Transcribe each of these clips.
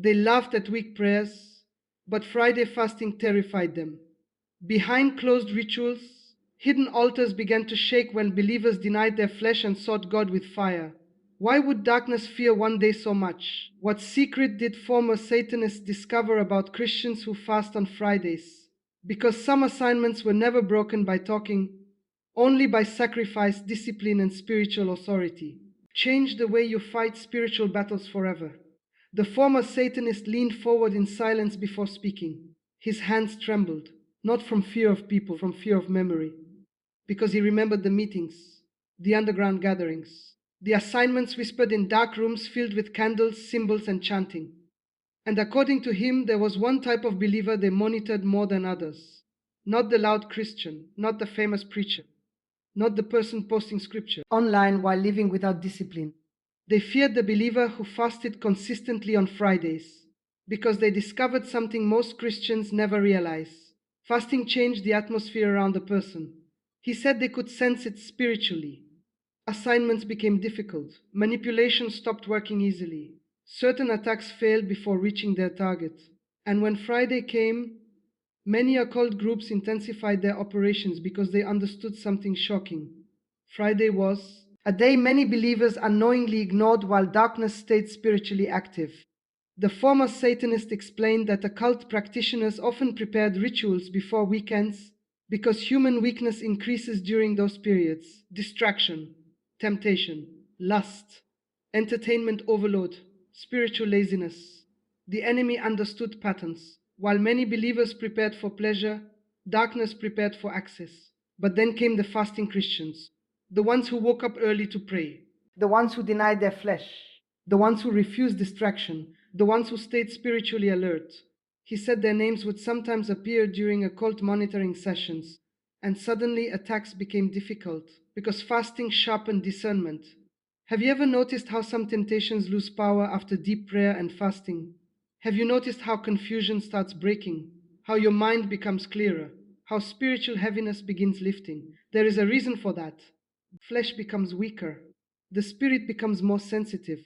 They laughed at weak prayers, but Friday fasting terrified them. Behind closed rituals, hidden altars began to shake when believers denied their flesh and sought God with fire. Why would darkness fear one day so much? What secret did former Satanists discover about Christians who fast on Fridays? Because some assignments were never broken by talking, only by sacrifice, discipline, and spiritual authority. Change the way you fight spiritual battles forever. The former Satanist leaned forward in silence before speaking. His hands trembled, not from fear of people, from fear of memory, because he remembered the meetings, the underground gatherings, the assignments whispered in dark rooms filled with candles, symbols, and chanting. And according to him, there was one type of believer they monitored more than others. Not the loud Christian, not the famous preacher, not the person posting scripture online while living without discipline. They feared the believer who fasted consistently on Fridays, because they discovered something most Christians never realize. Fasting changed the atmosphere around a person. He said they could sense it spiritually. Assignments became difficult. Manipulation stopped working easily. Certain attacks failed before reaching their target. And when Friday came, many occult groups intensified their operations because they understood something shocking. Friday was a day many believers unknowingly ignored while darkness stayed spiritually active. The former Satanist explained that occult practitioners often prepared rituals before weekends because human weakness increases during those periods. Distraction, temptation, lust, entertainment overload, spiritual laziness. The enemy understood patterns. While many believers prepared for pleasure, darkness prepared for access. But then came the fasting Christians, the ones who woke up early to pray, the ones who denied their flesh, the ones who refused distraction, the ones who stayed spiritually alert. He said their names would sometimes appear during occult monitoring sessions, and suddenly attacks became difficult because fasting sharpened discernment. Have you ever noticed how some temptations lose power after deep prayer and fasting? Have you noticed how confusion starts breaking? How your mind becomes clearer? How spiritual heaviness begins lifting? There is a reason for that. Flesh becomes weaker. The spirit becomes more sensitive.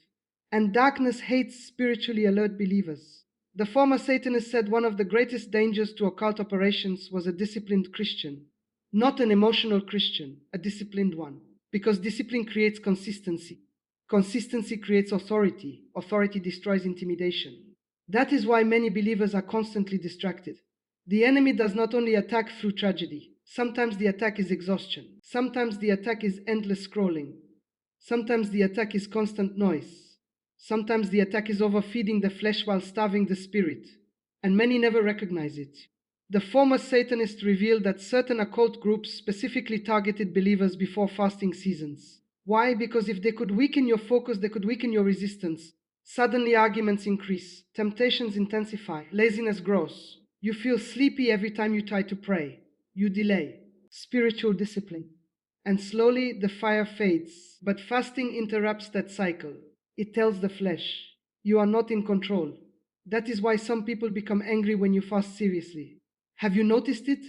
And darkness hates spiritually alert believers. The former Satanist said one of the greatest dangers to occult operations was a disciplined Christian. Not an emotional Christian, a disciplined one. Because discipline creates consistency. Consistency creates authority. Authority destroys intimidation. That is why many believers are constantly distracted. The enemy does not only attack through tragedy. Sometimes the attack is exhaustion. Sometimes the attack is endless scrolling. Sometimes the attack is constant noise. Sometimes the attack is overfeeding the flesh while starving the spirit. And many never recognize it. The former Satanists revealed that certain occult groups specifically targeted believers before fasting seasons. Why? Because if they could weaken your focus, they could weaken your resistance. Suddenly arguments increase, temptations intensify, laziness grows. You feel sleepy every time you try to pray. You delay. Spiritual discipline. And slowly the fire fades. But fasting interrupts that cycle. It tells the flesh, you are not in control. That is why some people become angry when you fast seriously. Have you noticed it?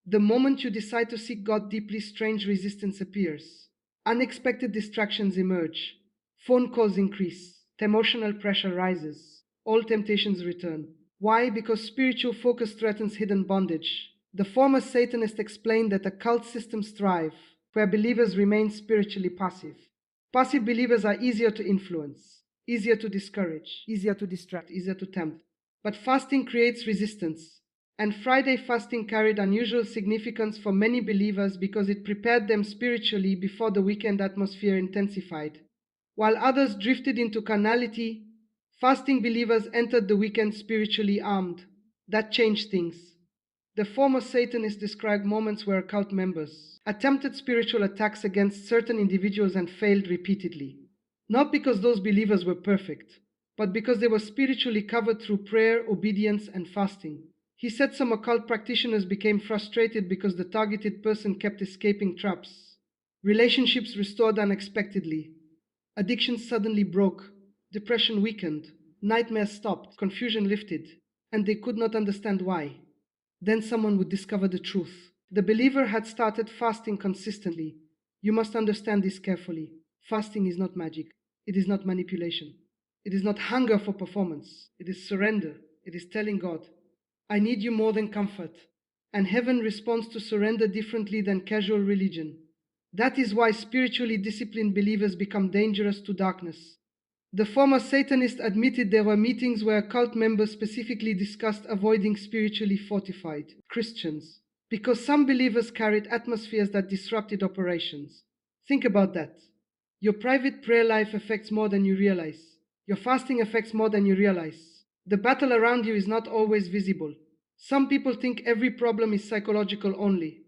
The moment you decide to seek God deeply, strange resistance appears. Unexpected distractions emerge. Phone calls increase. Emotional pressure rises. All temptations return. Why? Because spiritual focus threatens hidden bondage. The former Satanist explained that occult systems thrive where believers remain spiritually passive. Passive believers are easier to influence, easier to discourage, easier to distract, easier to tempt. But fasting creates resistance. And Friday fasting carried unusual significance for many believers because it prepared them spiritually before the weekend atmosphere intensified. While others drifted into carnality, fasting believers entered the weekend spiritually armed. That changed things. The former Satanists described moments where cult members attempted spiritual attacks against certain individuals and failed repeatedly. Not because those believers were perfect, but because they were spiritually covered through prayer, obedience, and fasting. He said some occult practitioners became frustrated because the targeted person kept escaping traps. Relationships restored unexpectedly. Addictions suddenly broke. Depression weakened. Nightmares stopped. Confusion lifted. And they could not understand why. Then someone would discover the truth. The believer had started fasting consistently. You must understand this carefully. Fasting is not magic. It is not manipulation. It is not hunger for performance. It is surrender. It is telling God, I need you more than comfort. And heaven responds to surrender differently than casual religion. That is why spiritually disciplined believers become dangerous to darkness. The former Satanists admitted there were meetings where cult members specifically discussed avoiding spiritually fortified Christians because some believers carried atmospheres that disrupted operations. Think about that. Your private prayer life affects more than you realize. Your fasting affects more than you realize. The battle around you is not always visible. Some people think every problem is psychological only.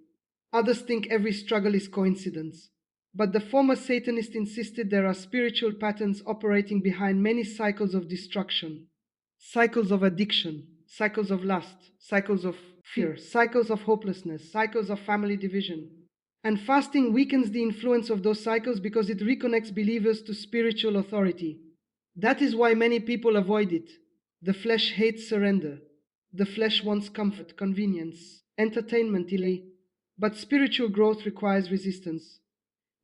Others think every struggle is coincidence. But the former Satanist insisted there are spiritual patterns operating behind many cycles of destruction, cycles of addiction, cycles of lust, cycles of fear, cycles of hopelessness, cycles of family division. And fasting weakens the influence of those cycles because it reconnects believers to spiritual authority. That is why many people avoid it. The flesh hates surrender. The flesh wants comfort, convenience, entertainment, delay. But spiritual growth requires resistance.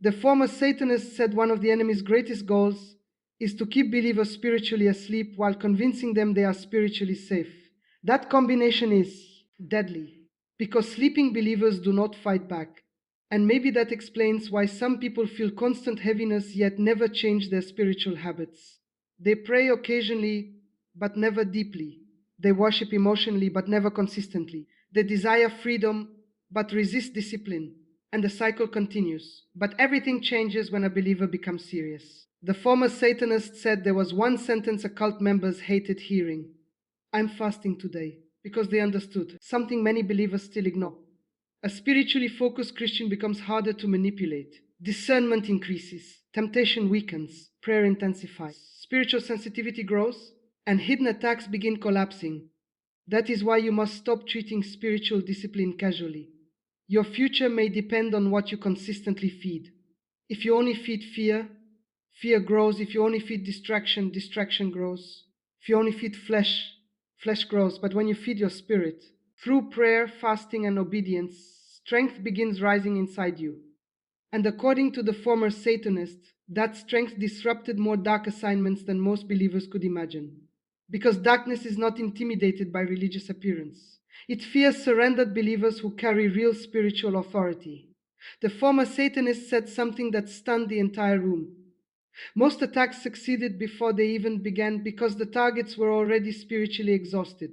The former Satanist said one of the enemy's greatest goals is to keep believers spiritually asleep while convincing them they are spiritually safe. That combination is deadly because sleeping believers do not fight back. And maybe that explains why some people feel constant heaviness yet never change their spiritual habits. They pray occasionally but never deeply. They worship emotionally but never consistently. They desire freedom but resist discipline. And the cycle continues. But everything changes when a believer becomes serious. The former Satanist said there was one sentence occult members hated hearing. I'm fasting today, because they understood, something many believers still ignore. A spiritually focused Christian becomes harder to manipulate. Discernment increases, temptation weakens, prayer intensifies, spiritual sensitivity grows, and hidden attacks begin collapsing. That is why you must stop treating spiritual discipline casually. Your future may depend on what you consistently feed. If you only feed fear, fear grows. If you only feed distraction, distraction grows. If you only feed flesh, flesh grows. But when you feed your spirit, through prayer, fasting, and obedience, strength begins rising inside you. And according to the former Satanist, that strength disrupted more dark assignments than most believers could imagine. Because darkness is not intimidated by religious appearance. It fears surrendered believers who carry real spiritual authority. The former Satanist said something that stunned the entire room. Most attacks succeeded before they even began because the targets were already spiritually exhausted.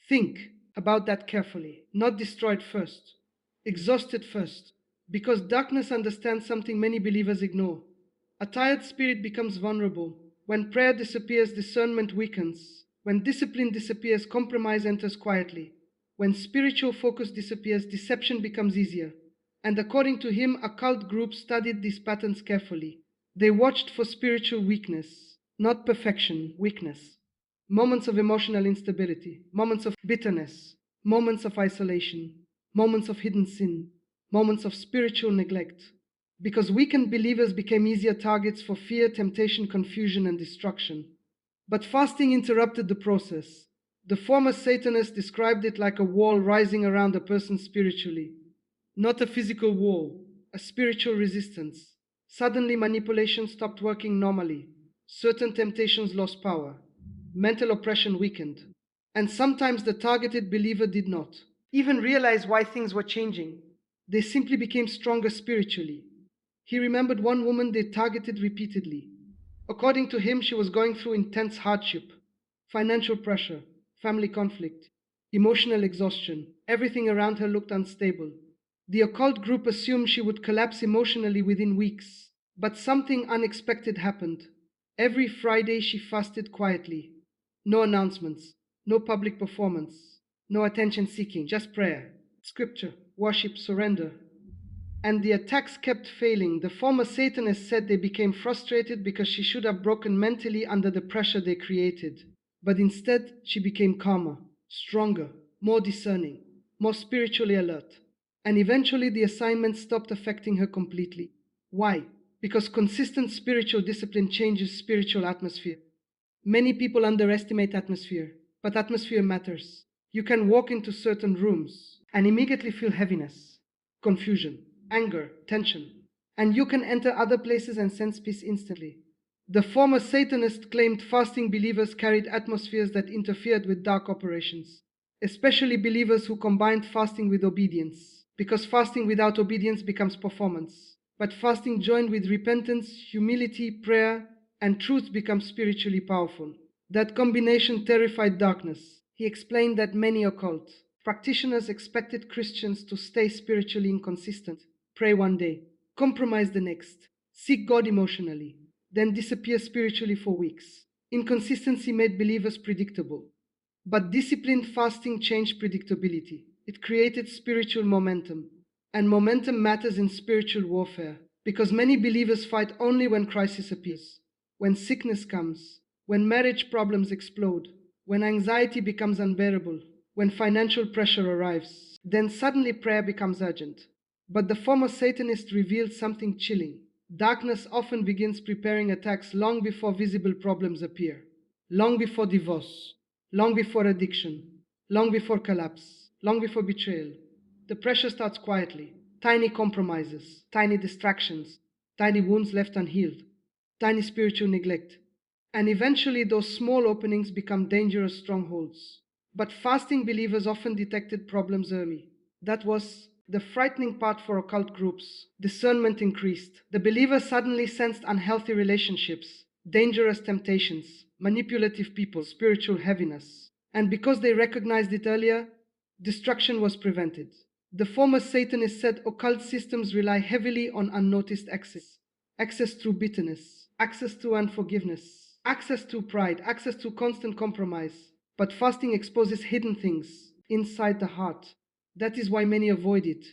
Think about that carefully. Not destroyed first, exhausted first. Because darkness understands something many believers ignore. A tired spirit becomes vulnerable. When prayer disappears, discernment weakens. When discipline disappears, compromise enters quietly. When spiritual focus disappears, deception becomes easier. And according to him, occult groups studied these patterns carefully. They watched for spiritual weakness, not perfection, weakness. Moments of emotional instability, moments of bitterness, moments of isolation, moments of hidden sin, moments of spiritual neglect. Because weakened believers became easier targets for fear, temptation, confusion, and destruction. But fasting interrupted the process. The former Satanists described it like a wall rising around a person spiritually. Not a physical wall, a spiritual resistance. Suddenly manipulation stopped working normally. Certain temptations lost power. Mental oppression weakened. And sometimes the targeted believer did not even realize why things were changing. They simply became stronger spiritually. He remembered one woman they targeted repeatedly. According to him, she was going through intense hardship, financial pressure, family conflict, emotional exhaustion. Everything around her looked unstable. The occult group assumed she would collapse emotionally within weeks, but something unexpected happened. Every Friday she fasted quietly. No announcements, no public performance, no attention seeking, just prayer, scripture, worship, surrender. And the attacks kept failing. The former Satanists said they became frustrated because she should have broken mentally under the pressure they created. But instead, she became calmer, stronger, more discerning, more spiritually alert. And eventually, the assignment stopped affecting her completely. Why? Because consistent spiritual discipline changes spiritual atmosphere. Many people underestimate atmosphere, but atmosphere matters. You can walk into certain rooms and immediately feel heaviness, confusion, anger, tension. And you can enter other places and sense peace instantly. The former Satanists claimed fasting believers carried atmospheres that interfered with dark operations, especially believers who combined fasting with obedience, because fasting without obedience becomes performance. But fasting joined with repentance, humility, prayer, and truth becomes spiritually powerful. That combination terrified darkness. He explained that many occult practitioners expected Christians to stay spiritually inconsistent, pray one day, compromise the next, seek God emotionally, then disappear spiritually for weeks. Inconsistency made believers predictable. But disciplined fasting changed predictability. It created spiritual momentum. And momentum matters in spiritual warfare because many believers fight only when crisis appears, when sickness comes, when marriage problems explode, when anxiety becomes unbearable, when financial pressure arrives. Then suddenly prayer becomes urgent. But the former Satanist revealed something chilling. Darkness often begins preparing attacks long before visible problems appear, long before divorce, long before addiction, long before collapse, long before betrayal. The pressure starts quietly. Tiny compromises, tiny distractions, tiny wounds left unhealed, tiny spiritual neglect. And eventually those small openings become dangerous strongholds. But fasting believers often detected problems early. That was the frightening part for occult groups. Discernment increased. The believers suddenly sensed unhealthy relationships, dangerous temptations, manipulative people, spiritual heaviness. And because they recognized it earlier, destruction was prevented. The former Satanists said occult systems rely heavily on unnoticed access. Access through bitterness, access to unforgiveness, access to pride, access to constant compromise. But fasting exposes hidden things inside the heart. That is why many avoid it.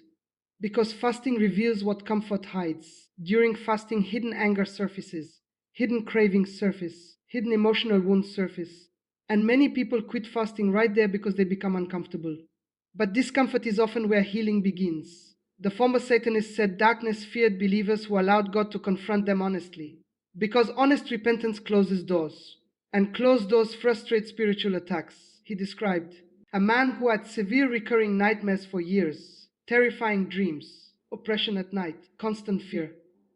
Because fasting reveals what comfort hides. During fasting, hidden anger surfaces, hidden cravings surface, hidden emotional wounds surface. And many people quit fasting right there because they become uncomfortable. But discomfort is often where healing begins. The former Satanists said darkness feared believers who allowed God to confront them honestly. Because honest repentance closes doors, and closed doors frustrate spiritual attacks. He described a man who had severe recurring nightmares for years, terrifying dreams, oppression at night, constant fear.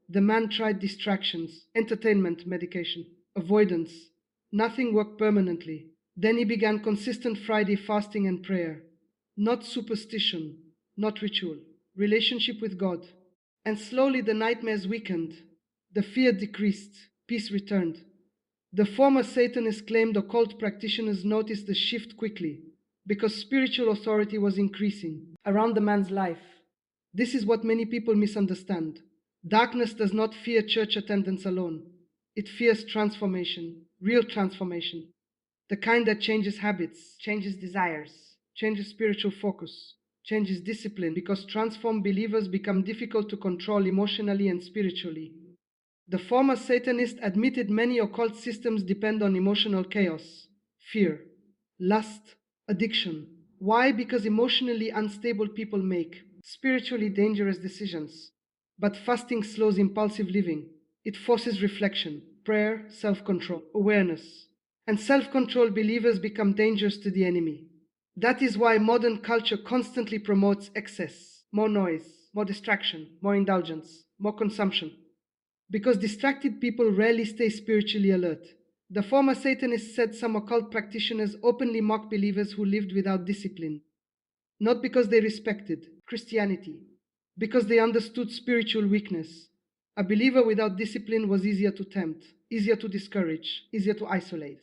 The man tried distractions, entertainment, medication, avoidance. Nothing worked permanently. Then he began consistent Friday fasting and prayer. Not superstition, not ritual, relationship with God. And slowly the nightmares weakened, the fear decreased, peace returned. The former Satanists claimed occult practitioners noticed the shift quickly because spiritual authority was increasing around the man's life. This is what many people misunderstand. Darkness does not fear church attendance alone. It fears transformation, real transformation, the kind that changes habits, changes desires, changes spiritual focus, changes discipline, because transformed believers become difficult to control emotionally and spiritually. The former Satanists admitted many occult systems depend on emotional chaos, fear, lust, addiction. Why? Because emotionally unstable people make spiritually dangerous decisions. But fasting slows impulsive living. It forces reflection, prayer, self-control, awareness. And self-controlled believers become dangerous to the enemy. That is why modern culture constantly promotes excess, more noise, more distraction, more indulgence, more consumption. Because distracted people rarely stay spiritually alert. The former Satanists said some occult practitioners openly mocked believers who lived without discipline, not because they respected Christianity, because they understood spiritual weakness. A believer without discipline was easier to tempt, easier to discourage, easier to isolate.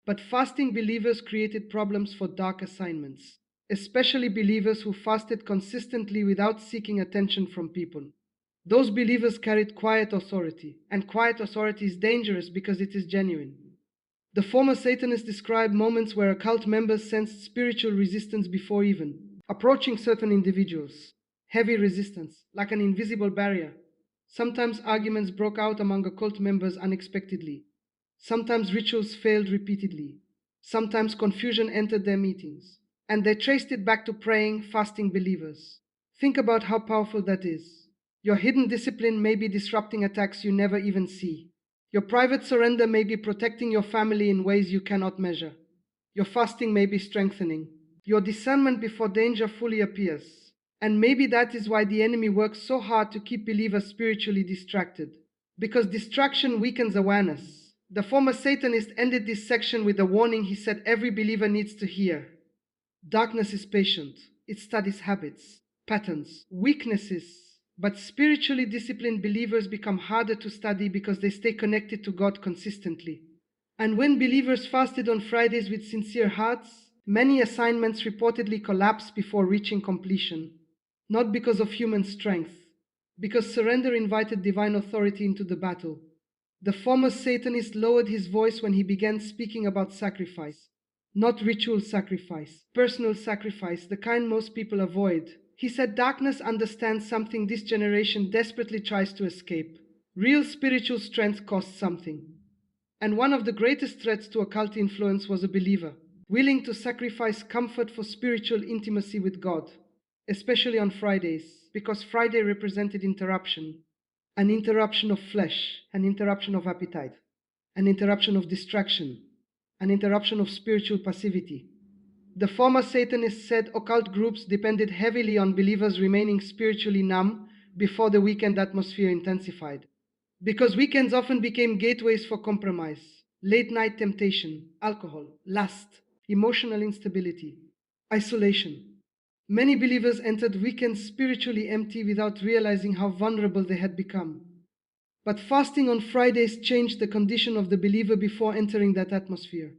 But fasting believers created problems for dark assignments, especially believers who fasted consistently without seeking attention from people. Those believers carried quiet authority, and quiet authority is dangerous because it is genuine. The former Satanists described moments where occult members sensed spiritual resistance before even approaching certain individuals. Heavy resistance, like an invisible barrier. Sometimes arguments broke out among occult members unexpectedly. Sometimes rituals failed repeatedly. Sometimes confusion entered their meetings. And they traced it back to praying, fasting believers. Think about how powerful that is. Your hidden discipline may be disrupting attacks you never even see. Your private surrender may be protecting your family in ways you cannot measure. Your fasting may be strengthening your discernment before danger fully appears. And maybe that is why the enemy works so hard to keep believers spiritually distracted. Because distraction weakens awareness. The former Satanist ended this section with a warning he said every believer needs to hear. Darkness is patient. It studies habits, patterns, weaknesses. But spiritually disciplined believers become harder to study because they stay connected to God consistently. And when believers fasted on Fridays with sincere hearts, many assignments reportedly collapsed before reaching completion. Not because of human strength, because surrender invited divine authority into the battle. The former Satanist lowered his voice when he began speaking about sacrifice. Not ritual sacrifice, personal sacrifice, the kind most people avoid. He said darkness understands something this generation desperately tries to escape. Real spiritual strength costs something. And one of the greatest threats to occult influence was a believer, willing to sacrifice comfort for spiritual intimacy with God, especially on Fridays, because Friday represented interruption, an interruption of flesh, an interruption of appetite, an interruption of distraction, an interruption of spiritual passivity. The former Satanists said occult groups depended heavily on believers remaining spiritually numb before the weekend atmosphere intensified. Because weekends often became gateways for compromise, late night temptation, alcohol, lust, emotional instability, isolation. Many believers entered weekends spiritually empty without realizing how vulnerable they had become. But fasting on Fridays changed the condition of the believer before entering that atmosphere.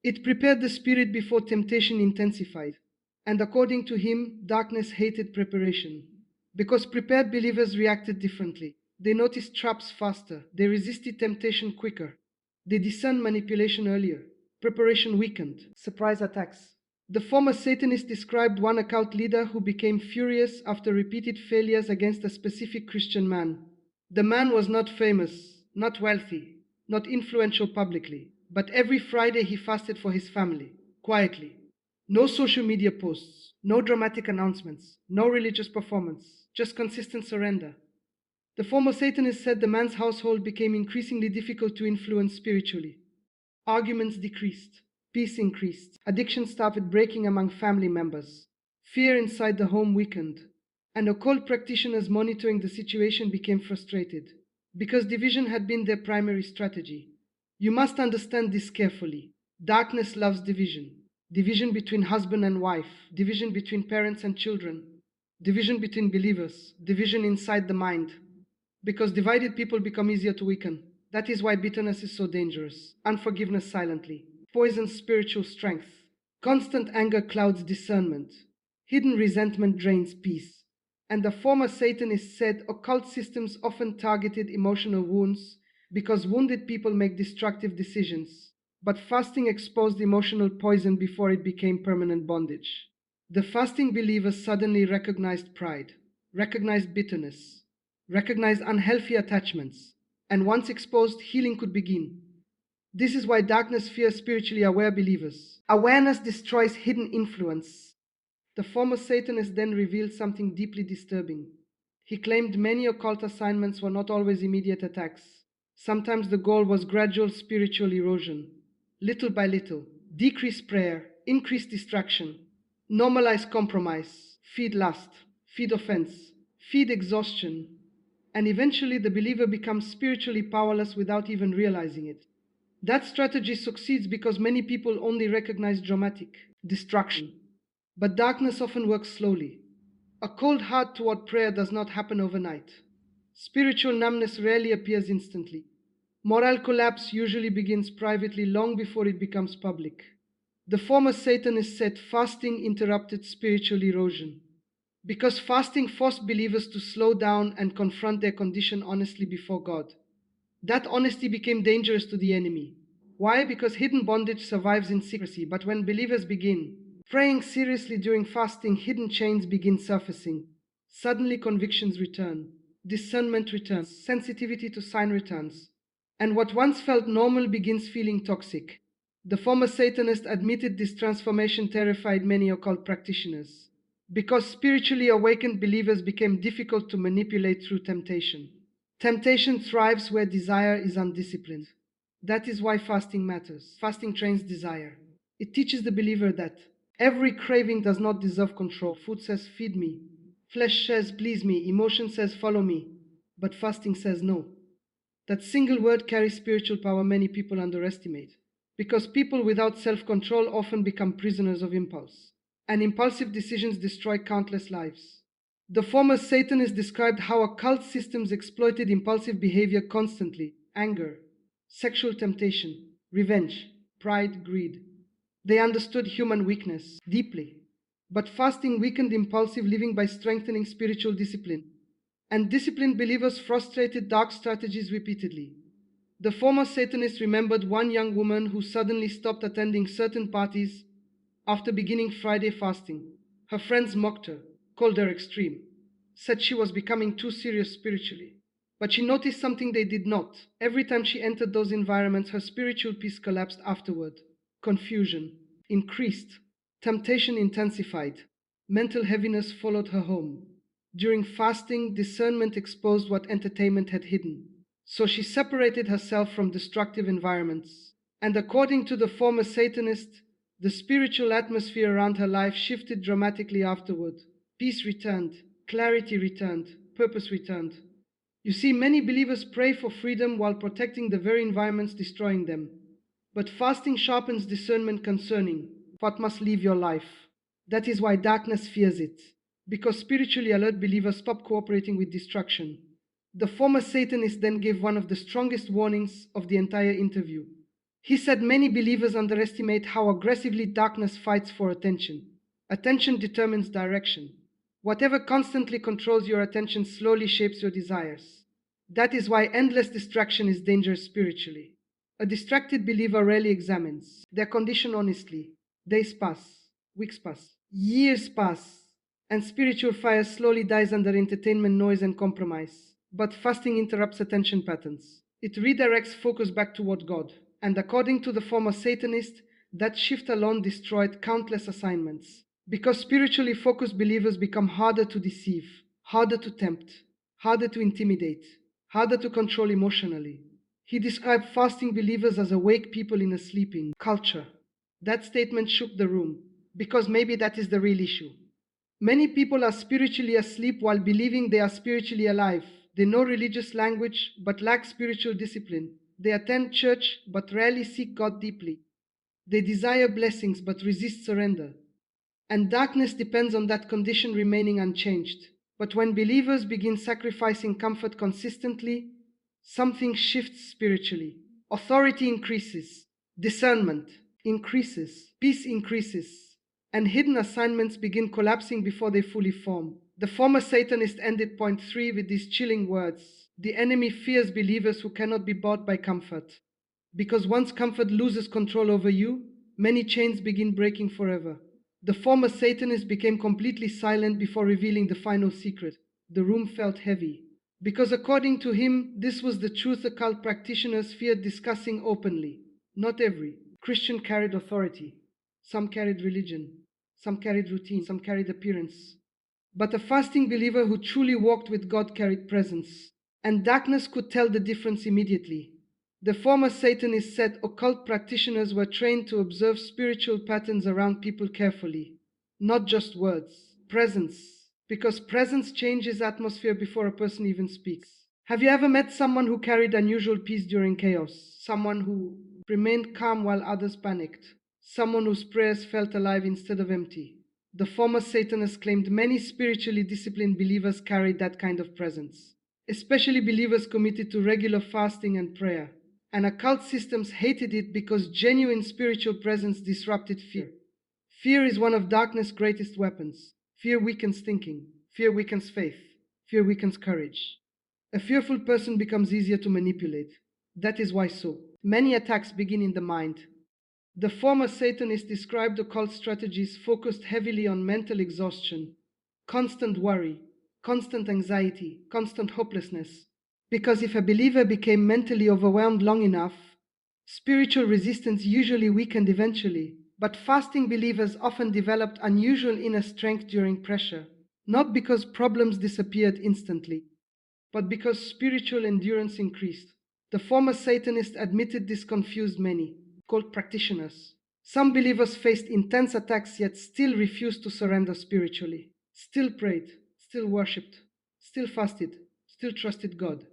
It prepared the spirit before temptation intensified. And according to him, darkness hated preparation. Because prepared believers reacted differently. They noticed traps faster. They resisted temptation quicker. They discerned manipulation earlier. Preparation weakened. Surprise attacks. The former Satanist described one occult leader who became furious after repeated failures against a specific Christian man. The man was not famous, not wealthy, not influential publicly, but every Friday he fasted for his family, quietly. No social media posts, no dramatic announcements, no religious performance, just consistent surrender. The former Satanist said the man's household became increasingly difficult to influence spiritually. Arguments decreased, peace increased, addiction started breaking among family members, fear inside the home weakened, and occult practitioners monitoring the situation became frustrated, because division had been their primary strategy. You must understand this carefully. Darkness loves division. Division between husband and wife, division between parents and children, division between believers, division inside the mind. Because divided people become easier to weaken. That is why bitterness is so dangerous. Unforgiveness silently poisons spiritual strength. Constant anger clouds discernment. Hidden resentment drains peace. And the former Satanist said occult systems often targeted emotional wounds because wounded people make destructive decisions. But fasting exposed emotional poison before it became permanent bondage. The fasting believers suddenly recognized pride, recognized bitterness, recognized unhealthy attachments, and once exposed, healing could begin. This is why darkness fears spiritually aware believers. Awareness destroys hidden influence. The former Satanist then revealed something deeply disturbing. He claimed many occult assignments were not always immediate attacks. Sometimes the goal was gradual spiritual erosion. Little by little, decrease prayer, increase distraction, normalize compromise, feed lust, feed offense, feed exhaustion, and eventually the believer becomes spiritually powerless without even realizing it. That strategy succeeds because many people only recognize dramatic destruction. But darkness often works slowly. A cold heart toward prayer does not happen overnight. Spiritual numbness rarely appears instantly. Moral collapse usually begins privately long before it becomes public. The former Satanist said fasting interrupted spiritual erosion because fasting forced believers to slow down and confront their condition honestly before God. That honesty became dangerous to the enemy. Why? Because hidden bondage survives in secrecy, but when believers begin praying seriously during fasting, hidden chains begin surfacing. Suddenly convictions return, discernment returns, sensitivity to sign returns, and what once felt normal begins feeling toxic. The former Satanist admitted this transformation terrified many occult practitioners, because spiritually awakened believers became difficult to manipulate through temptation. Temptation thrives where desire is undisciplined. That is why fasting matters. Fasting trains desire. It teaches the believer that every craving does not deserve control. Food says, feed me. Flesh says, please me. Emotion says, follow me. But fasting says, no. That single word carries spiritual power many people underestimate, because people without self-control often become prisoners of impulse, and impulsive decisions destroy countless lives. The former Satanists described how occult systems exploited impulsive behavior constantly: anger, sexual temptation, revenge, pride, greed. They understood human weakness deeply, but fasting weakened impulsive living by strengthening spiritual discipline. And disciplined believers frustrated dark strategies repeatedly. The former Satanists remembered one young woman who suddenly stopped attending certain parties after beginning Friday fasting. Her friends mocked her, called her extreme, said she was becoming too serious spiritually. But she noticed something they did not. Every time she entered those environments, her spiritual peace collapsed afterward. Confusion increased, temptation intensified, mental heaviness followed her home. During fasting, discernment exposed what entertainment had hidden. So she separated herself from destructive environments. And according to the former Satanist, the spiritual atmosphere around her life shifted dramatically afterward. Peace returned, clarity returned, purpose returned. You see, many believers pray for freedom while protecting the very environments destroying them. But fasting sharpens discernment concerning what must leave your life. That is why darkness fears it, because spiritually alert believers stop cooperating with destruction. The former Satanist then gave one of the strongest warnings of the entire interview. He said many believers underestimate how aggressively darkness fights for attention. Attention determines direction. Whatever constantly controls your attention slowly shapes your desires. That is why endless distraction is dangerous spiritually. A distracted believer rarely examines their condition honestly. Days pass, weeks pass, years pass, and spiritual fire slowly dies under entertainment, noise, and compromise. But fasting interrupts attention patterns. It redirects focus back toward God. And according to the former Satanist, that shift alone destroyed countless assignments. Because spiritually focused believers become harder to deceive, harder to tempt, harder to intimidate, harder to control emotionally. He described fasting believers as awake people in a sleeping culture. That statement shook the room, because maybe that is the real issue. Many people are spiritually asleep while believing they are spiritually alive. They know religious language but lack spiritual discipline. They attend church but rarely seek God deeply. They desire blessings but resist surrender. And darkness depends on that condition remaining unchanged. But when believers begin sacrificing comfort consistently, something shifts spiritually. Authority increases, discernment increases, peace increases, and hidden assignments begin collapsing before they fully form. The former Satanist ended point 3 with these chilling words: the enemy fears believers who cannot be bought by comfort. Because once comfort loses control over you, many chains begin breaking forever. The former Satanist became completely silent before revealing the final secret. The room felt heavy, because according to him, this was the truth occult practitioners feared discussing openly. Not every Christian carried authority. Some carried religion. Some carried routine. Some carried appearance. But a fasting believer who truly walked with God carried presence. And darkness could tell the difference immediately. The former Satanists said occult practitioners were trained to observe spiritual patterns around people carefully. Not just words, presence. Because presence changes atmosphere before a person even speaks. Have you ever met someone who carried unusual peace during chaos? Someone who remained calm while others panicked? Someone whose prayers felt alive instead of empty? The former Satanists claimed many spiritually disciplined believers carried that kind of presence, especially believers committed to regular fasting and prayer. And occult systems hated it because genuine spiritual presence disrupted fear. Fear is one of darkness' greatest weapons. Fear weakens thinking. Fear weakens faith. Fear weakens courage. A fearful person becomes easier to manipulate. That is why so many attacks begin in the mind. The former Satanists described occult strategies focused heavily on mental exhaustion, constant worry, constant anxiety, constant hopelessness. Because if a believer became mentally overwhelmed long enough, spiritual resistance usually weakened eventually. But fasting believers often developed unusual inner strength during pressure, not because problems disappeared instantly, but because spiritual endurance increased. The former Satanists admitted this confused many, called practitioners. Some believers faced intense attacks yet still refused to surrender spiritually, still prayed, still worshipped, still fasted, still trusted God.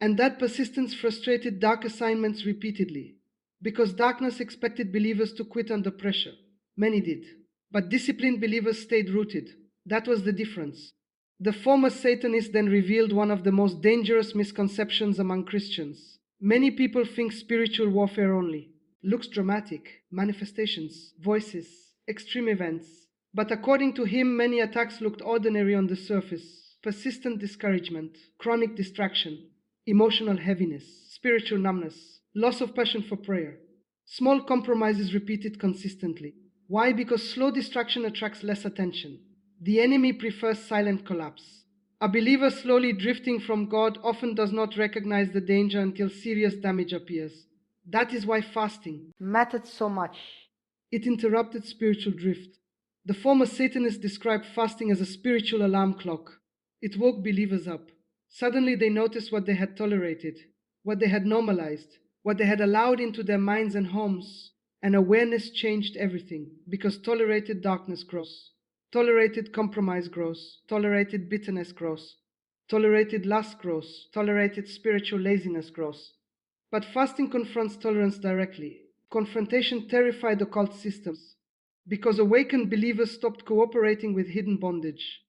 And that persistence frustrated dark assignments repeatedly, because darkness expected believers to quit under pressure. Many did. But disciplined believers stayed rooted. That was the difference. The former Satanist then revealed one of the most dangerous misconceptions among Christians. Many people think spiritual warfare only looks dramatic, manifestations, voices, extreme events. But according to him, many attacks looked ordinary on the surface: persistent discouragement, chronic distraction, emotional heaviness, spiritual numbness, loss of passion for prayer. Small compromises repeated consistently. Why? Because slow distraction attracts less attention. The enemy prefers silent collapse. A believer slowly drifting from God often does not recognize the danger until serious damage appears. That is why fasting mattered so much. It interrupted spiritual drift. The former Satanists described fasting as a spiritual alarm clock. It woke believers up. Suddenly they noticed what they had tolerated, what they had normalized, what they had allowed into their minds and homes. And awareness changed everything, because tolerated darkness grows. Tolerated compromise grows. Tolerated bitterness grows. Tolerated lust grows. Tolerated spiritual laziness grows. But fasting confronts tolerance directly. Confrontation terrified occult systems, because awakened believers stopped cooperating with hidden bondage.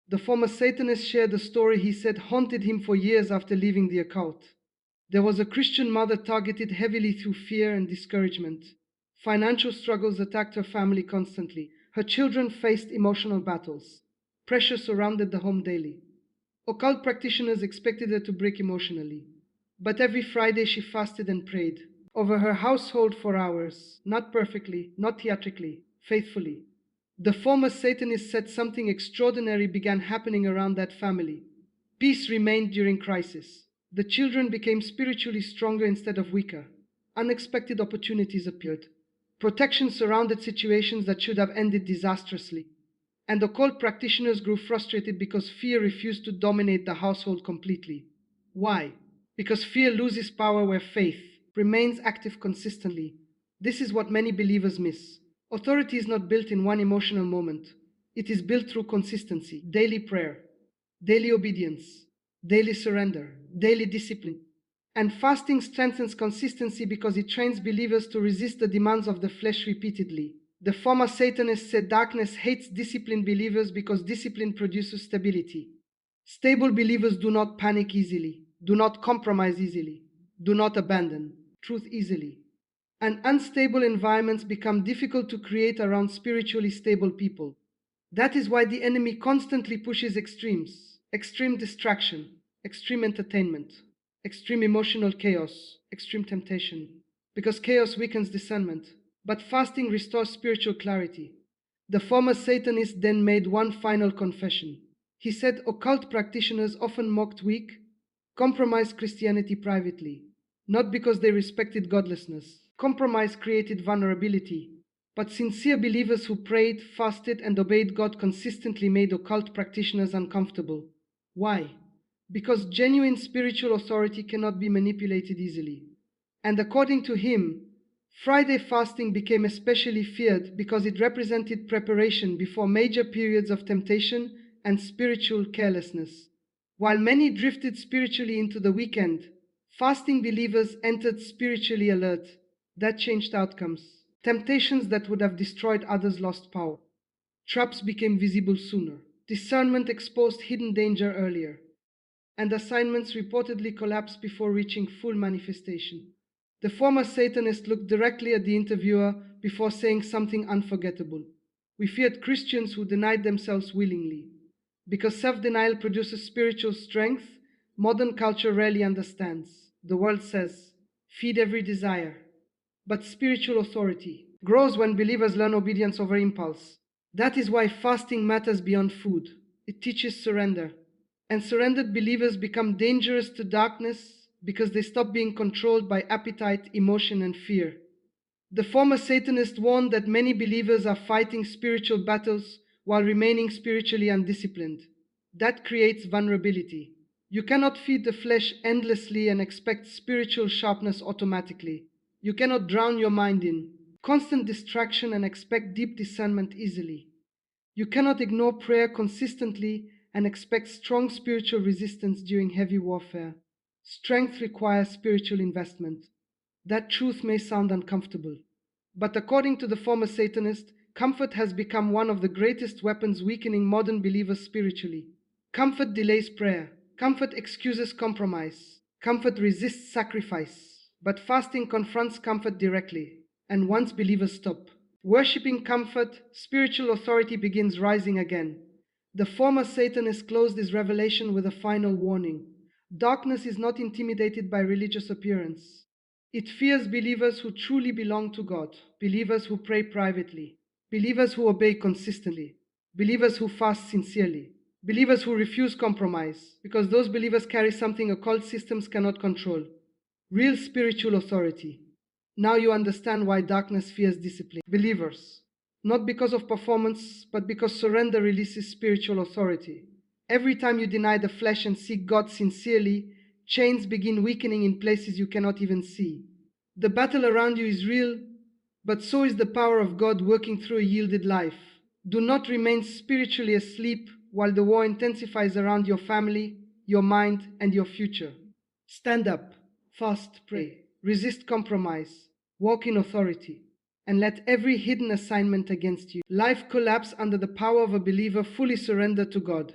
The former Satanist shared a story he said haunted him for years after leaving the occult. There was a Christian mother targeted heavily through fear and discouragement. Financial struggles attacked her family constantly. Her children faced emotional battles. Pressure surrounded the home daily. Occult practitioners expected her to break emotionally. But every Friday she fasted and prayed over her household for hours, not perfectly, not theatrically, faithfully. The former Satanist said something extraordinary began happening around that family. Peace remained during crisis. The children became spiritually stronger instead of weaker. Unexpected opportunities appeared. Protection surrounded situations that should have ended disastrously. And occult practitioners grew frustrated because fear refused to dominate the household completely. Why? Because fear loses power where faith remains active consistently. This is what many believers miss. Authority is not built in one emotional moment. It is built through consistency, daily prayer, daily obedience, daily surrender, daily discipline. And fasting strengthens consistency because it trains believers to resist the demands of the flesh repeatedly. The former Satanist said darkness hates disciplined believers because discipline produces stability. Stable believers do not panic easily, do not compromise easily, do not abandon truth easily. And unstable environments become difficult to create around spiritually stable people. That is why the enemy constantly pushes extremes: extreme distraction, extreme entertainment, extreme emotional chaos, extreme temptation. Because chaos weakens discernment, but fasting restores spiritual clarity. The former Satanist then made one final confession. He said occult practitioners often mocked weak, compromised Christianity privately, not because they respected godlessness. Compromise created vulnerability, but sincere believers who prayed, fasted, and obeyed God consistently made occult practitioners uncomfortable. Why? Because genuine spiritual authority cannot be manipulated easily. And according to him, Friday fasting became especially feared because it represented preparation before major periods of temptation and spiritual carelessness. While many drifted spiritually into the weekend, fasting believers entered spiritually alert. That changed outcomes. Temptations that would have destroyed others lost power. Traps became visible sooner. Discernment exposed hidden danger earlier. And assignments reportedly collapsed before reaching full manifestation. The former Satanist looked directly at the interviewer before saying something unforgettable. We feared Christians who denied themselves willingly. Because self-denial produces spiritual strength, modern culture rarely understands. The world says, feed every desire. But spiritual authority grows when believers learn obedience over impulse. That is why fasting matters beyond food. It teaches surrender. And surrendered believers become dangerous to darkness because they stop being controlled by appetite, emotion, and fear. The former Satanist warned that many believers are fighting spiritual battles while remaining spiritually undisciplined. That creates vulnerability. You cannot feed the flesh endlessly and expect spiritual sharpness automatically. You cannot drown your mind in constant distraction and expect deep discernment easily. You cannot ignore prayer consistently and expect strong spiritual resistance during heavy warfare. Strength requires spiritual investment. That truth may sound uncomfortable, but according to the former Satanist, comfort has become one of the greatest weapons weakening modern believers spiritually. Comfort delays prayer. Comfort excuses compromise. Comfort resists sacrifice. But fasting confronts comfort directly. And once believers stop worshipping comfort, spiritual authority begins rising again. The former Satanist closed his revelation with a final warning. Darkness is not intimidated by religious appearance. It fears believers who truly belong to God, believers who pray privately, believers who obey consistently, believers who fast sincerely, believers who refuse compromise, because those believers carry something occult systems cannot control: real spiritual authority. Now you understand why darkness fears discipline. Believers, not because of performance, but because surrender releases spiritual authority. Every time you deny the flesh and seek God sincerely, chains begin weakening in places you cannot even see. The battle around you is real, but so is the power of God working through a yielded life. Do not remain spiritually asleep while the war intensifies around your family, your mind, and your future. Stand up, fast, pray, resist compromise, walk in authority, and let every hidden assignment against you, life collapse under the power of a believer fully surrendered to God.